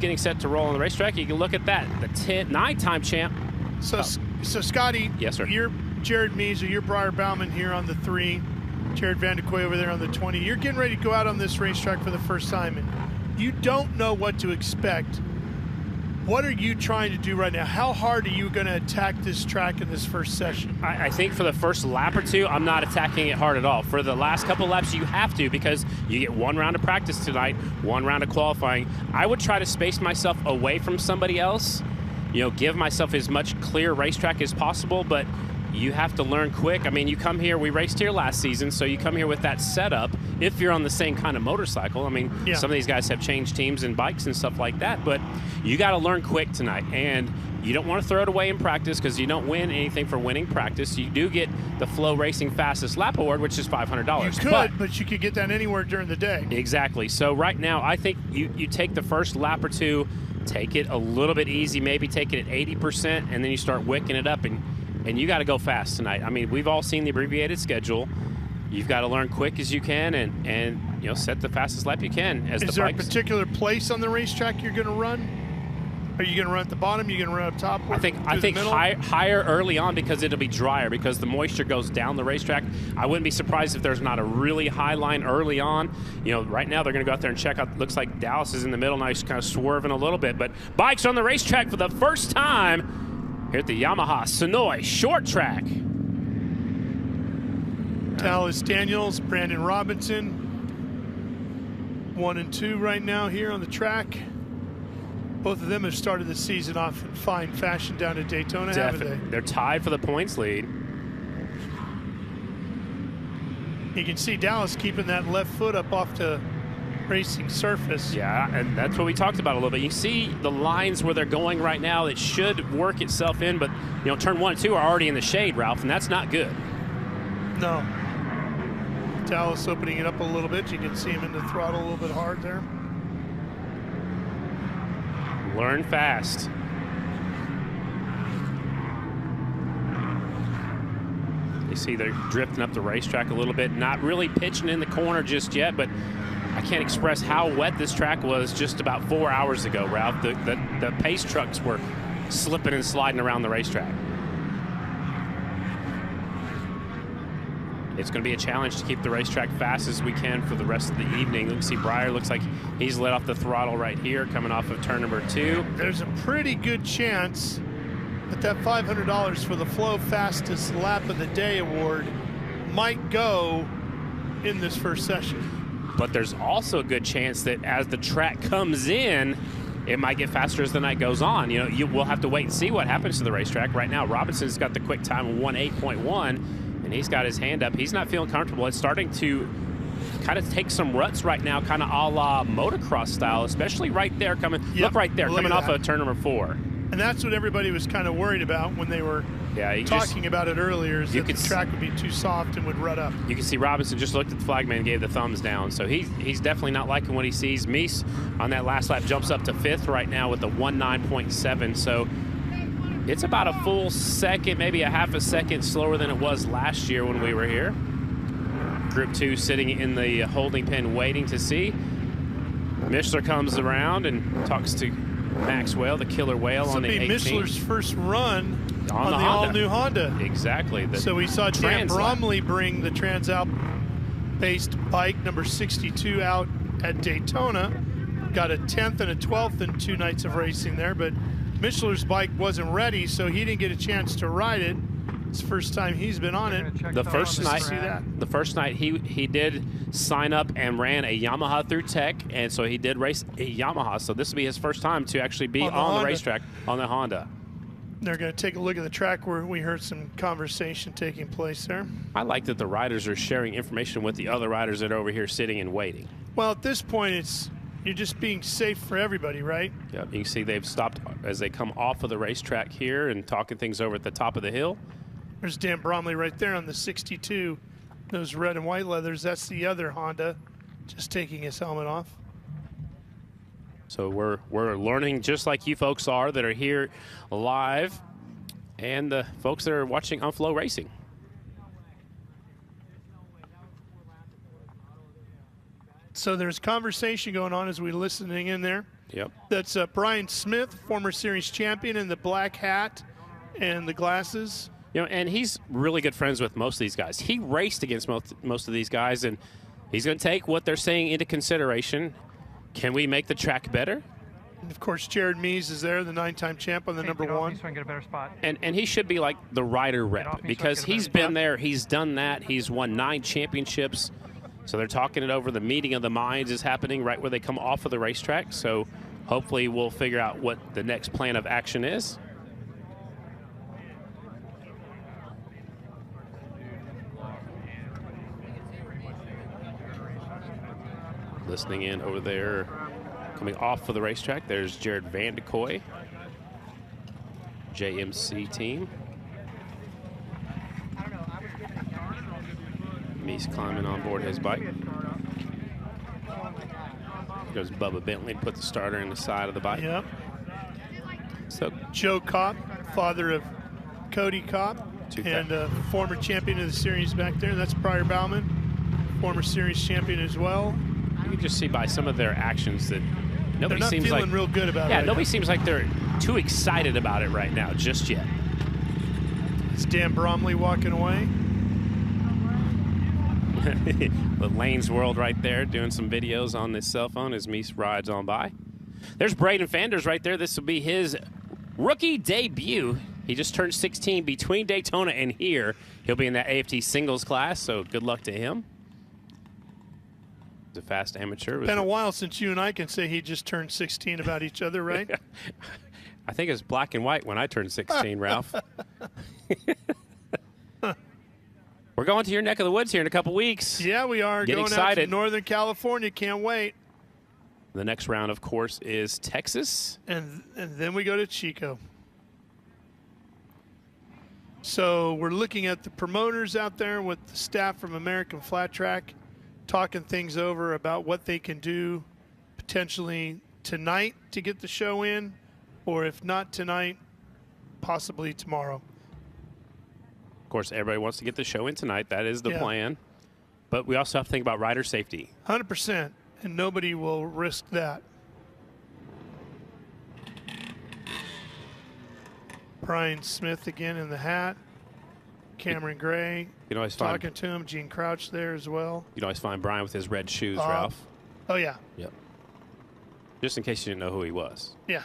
getting set to roll on the racetrack. You can look at that, the 9-time champ. So Scotty, yes, sir. You're Jared Mees, or you're Briar Bauman here on the 3, Jared Van de Quay over there on the 20. You're getting ready to go out on this racetrack for the first time, and you don't know what to expect. What are you trying to do right now? How hard are you going to attack this track in this first session? I think for the first lap or two, I'm not attacking it hard at all. For the last couple laps, you have to, because you get 1 round of practice tonight, 1 round of qualifying. I would try to space myself away from somebody else, give myself as much clear racetrack as possible, but you have to learn quick. I mean, you come here, we raced here last season, so you come here with that setup if you're on the same kind of motorcycle. I mean, Some of these guys have changed teams and bikes and stuff like that, but you got to learn quick tonight, and you don't want to throw it away in practice because you don't win anything for winning practice. You do get the FloRacing Fastest Lap Award, which is $500. You could, but you could get that anywhere during the day. Exactly. So right now, I think you take the first lap or two, take it a little bit easy, maybe take it at 80%, and then you start wicking it up, and you got to go fast tonight. I mean, we've all seen the abbreviated schedule. You've got to learn quick as you can and set the fastest lap you can. Is there a particular place on the racetrack you're going to run? Are you going to run at the bottom? Are you going to run up top? I think higher early on, because it'll be drier, because the moisture goes down the racetrack. I wouldn't be surprised if there's not a really high line early on. Right now they're going to go out there and check out. Looks like Dallas is in the middle. Now he's kind of swerving a little bit, but bikes on the racetrack for the first time here at the Yamaha Senoia short track. Dallas Daniels, Brandon Robinson, 1 and 2 right now here on the track. Both of them have started the season off in fine fashion down at Daytona, haven't they? They're tied for the points lead. You can see Dallas keeping that left foot up off the racing surface. Yeah, and that's what we talked about a little bit. You see the lines where they're going right now. It should work itself in, but turn 1 and 2 are already in the shade, Ralph, and that's not good. No. Dallas opening it up a little bit. You can see him in the throttle a little bit hard there. Learn fast. You see they're drifting up the racetrack a little bit, not really pitching in the corner just yet, but I can't express how wet this track was just about 4 hours ago, Ralph. The pace trucks were slipping and sliding around the racetrack. It's going to be a challenge to keep the racetrack fast as we can for the rest of the evening. Let's see, Briar looks like he's let off the throttle right here, coming off of turn number 2. There's a pretty good chance that $500 for the Flo Fastest Lap of the Day award might go in this first session. But there's also a good chance that as the track comes in, it might get faster as the night goes on. We'll have to wait and see what happens to the racetrack. Right now, Robinson's got the quick time of 1:08.1, and he's got his hand up. He's not feeling comfortable. It's starting to kind of take some ruts right now, kind of a la motocross style, especially right there coming. Yep. Look right there, coming off of turn number 4. And that's what everybody was kind of worried about when they were talking about it earlier, is that the track would be too soft and would rut up. You can see Robinson just looked at the flagman and gave the thumbs down. So he's definitely not liking what he sees. Meese on that last lap jumps up to 5th right now with a 1:09.7. So it's about a full second, maybe a half a second slower than it was last year when we were here. Group 2 sitting in the holding pen waiting to see. Mishler comes around and talks to Maxwell, the killer whale, on the 18. This will be Mishler's first run on the all-new Honda. Exactly. So we saw Dan Bromley bring the Transalp-based bike number 62 out at Daytona. Got a 10th and a 12th in 2 nights of racing there, but Mishler's bike wasn't ready, so he didn't get a chance to ride it. It's the first time he's been on it. The first night he did sign up and ran a Yamaha through Tech, and so he did race a Yamaha. So this will be his first time to actually be on the racetrack on the Honda. They're going to take a look at the track where we heard some conversation taking place there. I like that the riders are sharing information with the other riders that are over here sitting and waiting. Well, at this point, you're just being safe for everybody, right? Yeah, you can see they've stopped as they come off of the racetrack here and talking things over at the top of the hill. There's Dan Bromley right there on the 62. Those red and white leathers, that's the other Honda, just taking his helmet off. So we're learning just like you folks are that are here live, and the folks that are watching on FloRacing. So there's conversation going on as we're listening in there. Yep. That's Brian Smith, former series champion, in the black hat and the glasses. You know, and he's really good friends with most of these guys. He raced against most of these guys, and he's going to take what they're saying into consideration. Can we make the track better? And of course, Jared Mees is there, the 9-time champ on the number 1. So I can get a better spot. And he should be like the rider rep because he's been there, he's done that, he's won 9 championships. So they're talking it over. The meeting of the minds is happening right where they come off of the racetrack. So hopefully we'll figure out what the next plan of action is. Listening in over there, coming off of the racetrack, there's Jared Van de Kooi, JMC team. Meese climbing on board his bike. Goes Bubba Bentley to put the starter in the side of the bike. Yep. So Joe Kopp, father of Cody Kopp, and former champion of the series back there. That's Pryor Bauman, former series champion as well. You can just see by some of their actions that nobody seems feeling like real good about it. Yeah, nobody seems like they're too excited about it right now, just yet. It's Dan Bromley walking away. The Lanes World right there doing some videos on this cell phone as Meese rides on by. There's Braden Fanders right there. This will be his rookie debut. He just turned 16 between Daytona and here. He'll be in that AFT singles class, so good luck to him. He's a fast amateur. It's been a while since you and I can say he just turned 16 about each other, right? I think it's black and white when I turned 16, Ralph. We're going to your neck of the woods here in a couple weeks. Yeah, we are. Get going excited. out to Northern California. Can't wait. The next round, of course, is Texas. And then we go to Chico. So we're looking at the promoters out there with the staff from American Flat Track, talking things over about what they can do potentially tonight to get the show in, or if not tonight, possibly tomorrow. Of course, everybody wants to get the show in tonight. That is the plan. But we also have to think about rider safety. 100%, and nobody will risk that. Brian Smith again in the hat. Cameron Gray talking to him. Gene Crouch there as well. You can always find Brian with his red shoes, Ralph. Oh, yeah. Yep. Just in case you didn't know who he was. Yeah.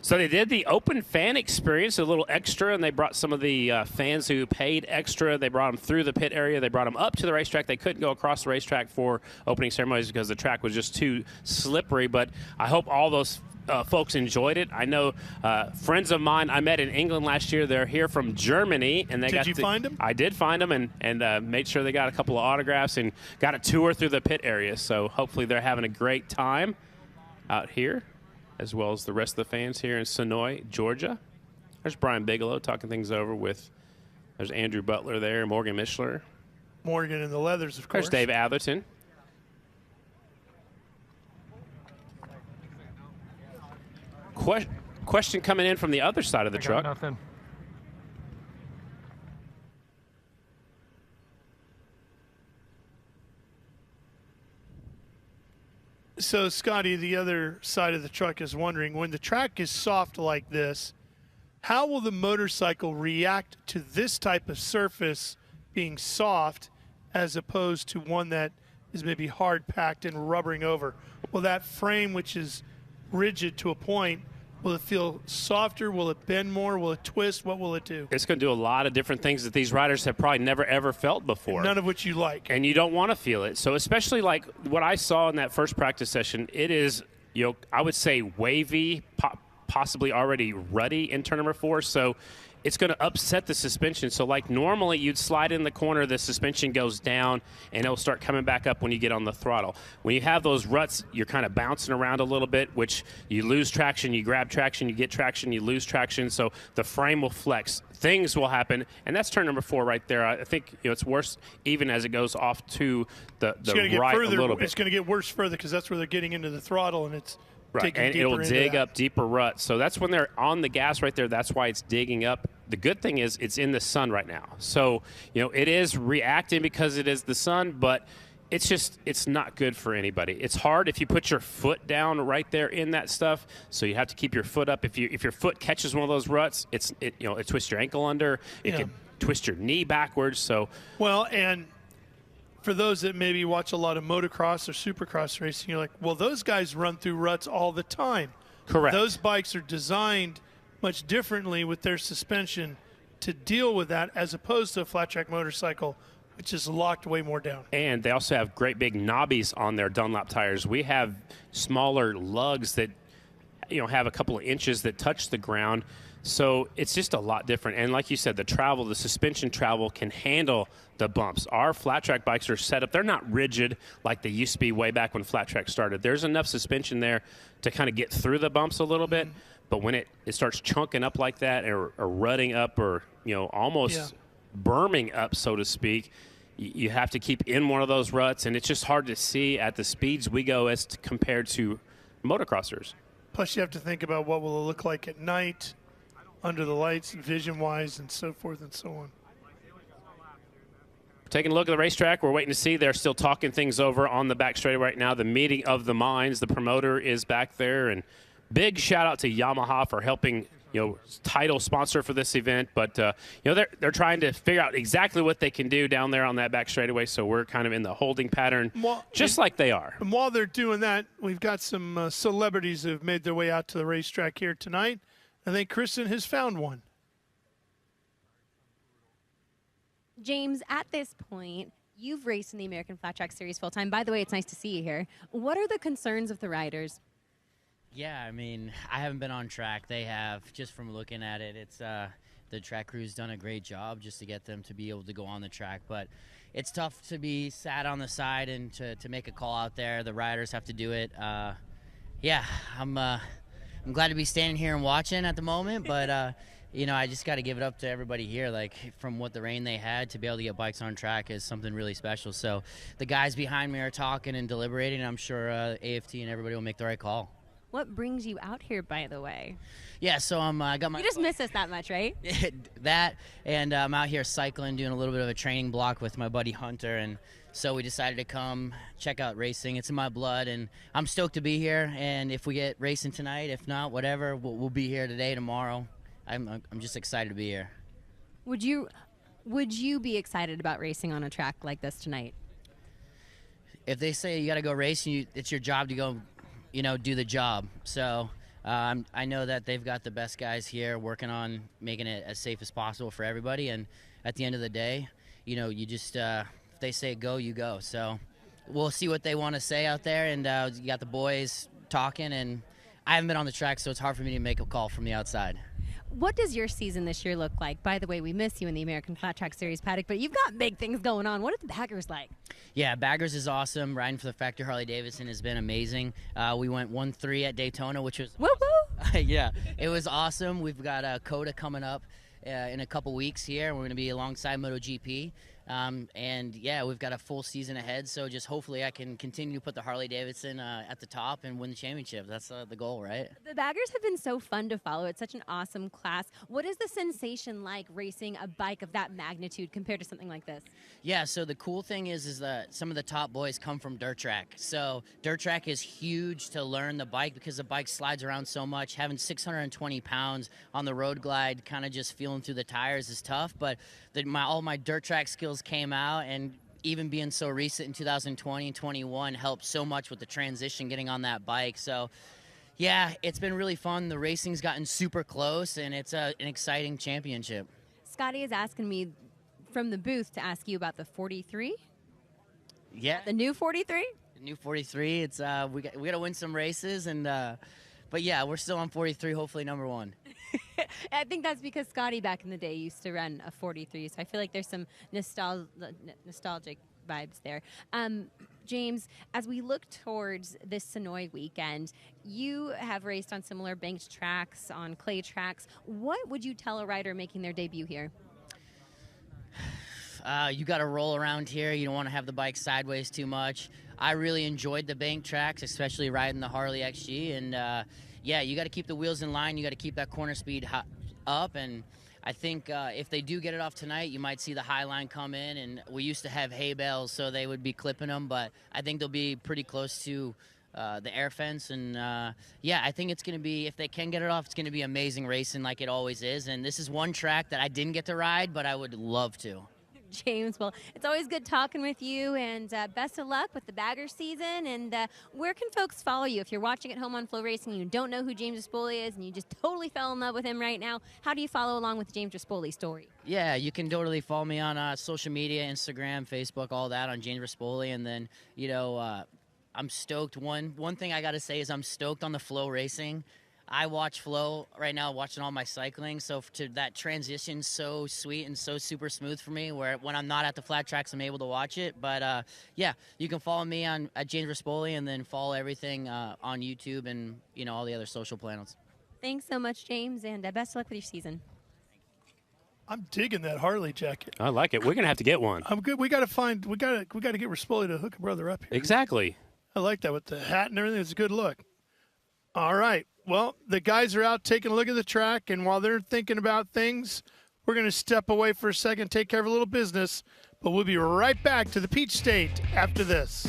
So they did the open fan experience, a little extra, and they brought some of the fans who paid extra. They brought them through the pit area. They brought them up to the racetrack. They couldn't go across the racetrack for opening ceremonies because the track was just too slippery. But I hope all those folks enjoyed it. I know friends of mine I met in England last year. They're here from Germany, and they Did you find them? I did find them, and made sure they got a couple of autographs and got a tour through the pit area. So hopefully they're having a great time out here, as well as the rest of the fans here in Senoia, Georgia. There's Brian Bigelow talking things over with. There's Andrew Butler there, Morgan Mishler. Morgan in the leathers, of course. There's Dave Atherton. Question coming in from the other side of the truck. Nothing. So, Scotty, the other side of the truck is wondering, when the track is soft like this, how will the motorcycle react to this type of surface being soft as opposed to one that is maybe hard-packed and rubbering over? Will that frame, which is rigid to a point, will it feel softer? Will it bend more? Will it twist? What will it do? It's going to do a lot of different things that these riders have probably never, ever felt before. None of which you like. And you don't want to feel it. So especially like what I saw in that first practice session, it is, I would say wavy, possibly already ruddy in turn number 4. So it's going to upset the suspension. So like normally you'd slide in the corner, the suspension goes down, and it'll start coming back up when you get on the throttle. When you have those ruts, you're kind of bouncing around a little bit, which you lose traction, you grab traction, you get traction, you lose traction. So the frame will flex. Things will happen, and that's turn number 4 right there. I think it's worse even as it goes off to the right a little bit. It's going to get worse further because that's where they're getting into the throttle, and it's right, and it'll dig up deeper ruts. So that's when they're on the gas right there. That's why it's digging up. The good thing is it's in the sun right now. So, it is reacting because it is the sun, but it's not good for anybody. It's hard if you put your foot down right there in that stuff. So you have to keep your foot up. If your foot catches one of those ruts, it twists your ankle under. It could twist your knee backwards. So well, and for those that maybe watch a lot of motocross or supercross racing, you're like, well, those guys run through ruts all the time. Correct. Those bikes are designed much differently with their suspension to deal with that, as opposed to a flat track motorcycle, which is locked way more down. And they also have great big knobbies on their Dunlop tires. We have smaller lugs that, have a couple of inches that touch the ground. So it's just a lot different. And like you said, the suspension travel can handle the bumps. Our flat track bikes are set up. They're not rigid like they used to be way back when flat track started. There's enough suspension there to kind of get through the bumps a little bit. But when it starts chunking up like that or rutting up or, almost berming up, so to speak, you have to keep in one of those ruts, and it's just hard to see at the speeds we go as compared to motocrossers. Plus, you have to think about what will it look like at night, under the lights, vision-wise, and so forth and so on. Taking a look at the racetrack, we're waiting to see. They're still talking things over on the back straightaway right now. The meeting of the minds, the promoter is back there, and big shout-out to Yamaha for helping title sponsor for this event, but they're trying to figure out exactly what they can do down there on that back straightaway. So we're kind of in the holding pattern, like they are. And while they're doing that, we've got some celebrities that have made their way out to the racetrack here tonight. I think Kristen has found one. James, at this point, you've raced in the American Flat Track Series full time. By the way, it's nice to see you here. What are the concerns of the riders? Yeah, I mean, I haven't been on track. They have. Just from looking at it, it's the track crew's done a great job just to get them to be able to go on the track. But it's tough to be sat on the side and to make a call out there. The riders have to do it. Yeah, I'm glad to be standing here and watching at the moment. But I just got to give it up to everybody here. Like, from what the rain they had, to be able to get bikes on track is something really special. So the guys behind me are talking and deliberating. I'm sure AFT and everybody will make the right call. What brings you out here, by the way? Yeah, so I got my... You just miss us that much, right? That, and I'm out here cycling, doing a little bit of a training block with my buddy Hunter, and so we decided to come check out racing. It's in my blood, and I'm stoked to be here, and if we get racing tonight, if not, whatever, we'll be here today, tomorrow. I'm just excited to be here. Would you be excited about racing on a track like this tonight? If they say you got to go racing, it's your job to go do the job. So I know that they've got the best guys here working on making it as safe as possible for everybody. And at the end of the day, you just, if they say go, you go. So we'll see what they want to say out there. And you got the boys talking, and I haven't been on the track, so it's hard for me to make a call from the outside. What does your season this year look like? By the way, we miss you in the American Flat Track Series paddock, but you've got big things going on. What are the Baggers like? Yeah, Baggers is awesome. Riding for the Factory Harley-Davidson has been amazing. We went 1-3 at Daytona, which was woo-woo! Yeah, it was awesome. We've got COTA coming up in a couple weeks here. We're going to be alongside MotoGP. And yeah, we've got a full season ahead, so just hopefully I can continue to put the Harley-Davidson at the top and win the championship. That's the goal, right? The Baggers have been so fun to follow. It's such an awesome class. What is the sensation like racing a bike of that magnitude compared to something like this? Yeah, so the cool thing is that some of the top boys come from dirt track. So dirt track is huge to learn the bike because the bike slides around so much. Having 620 pounds on the road glide, kind of just feeling through the tires is tough, but all my dirt track skills came out, and even being so recent in 2020 and 21 helped so much with the transition getting on that bike. So yeah, it's been really fun. The racing's gotten super close, and it's an exciting championship. Scotty is asking me from the booth to ask you about the 43. Yeah, the new 43. The new 43. It's we got to win some races, and but yeah, we're still on 43. Hopefully, number one. I think that's because Scotty back in the day used to run a 43, so I feel like there's some nostalgic vibes there. James, as we look towards this Senoia weekend, you have raced on similar banked tracks, on clay tracks. What would you tell a rider making their debut here? You got to roll around here. You don't want to have the bike sideways too much. I really enjoyed the bank tracks, especially riding the Harley XG, and yeah, you got to keep the wheels in line. You got to keep that corner speed up, and I think if they do get it off tonight, you might see the high line come in, and we used to have hay bales, so they would be clipping them, but I think they'll be pretty close to the air fence, and yeah, I think it's going to be, if they can get it off, it's going to be amazing racing like it always is, and this is one track that I didn't get to ride, but I would love to. James, well, it's always good talking with you, and best of luck with the bagger season. And where can folks follow you? If you're watching at home on FloRacing and you don't know who James Rispoli is and you just totally fell in love with him right now, how do you follow along with the James Rispoli's story? Yeah, you can totally follow me on social media, Instagram, Facebook, all that on James Rispoli. And then, you know, I'm stoked. One thing I got to say is I'm stoked on the FloRacing. I watch Flo right now, watching all my cycling, so to that transition so sweet and so super smooth for me, where when I'm not at the flat tracks, I'm able to watch it. But yeah, you can follow me at James Rispoli, and then follow everything on YouTube and, you know, all the other social channels. Thanks so much, James, and best of luck with your season. I'm digging that Harley jacket. I like it. We're gonna have to get one. I'm good. We got to get Rispoli to hook a brother up here. Exactly. I like that with the hat and everything. It's a good look. All right. Well, the guys are out taking a look at the track, and while they're thinking about things, we're going to step away for a second, take care of a little business, but we'll be right back to the Peach State after this.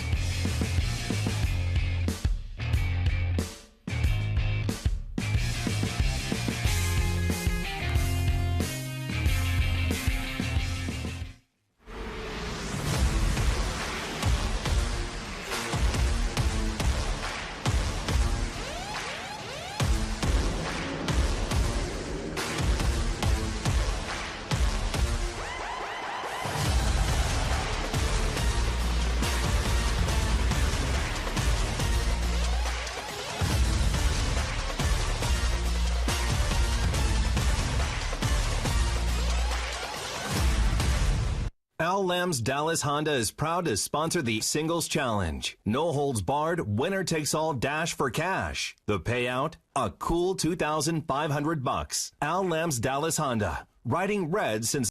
Al Lamb's Dallas Honda is proud to sponsor the Singles Challenge. No holds barred, winner takes all dash for cash. The payout, a cool $2,500. Al Lamb's Dallas Honda, riding red since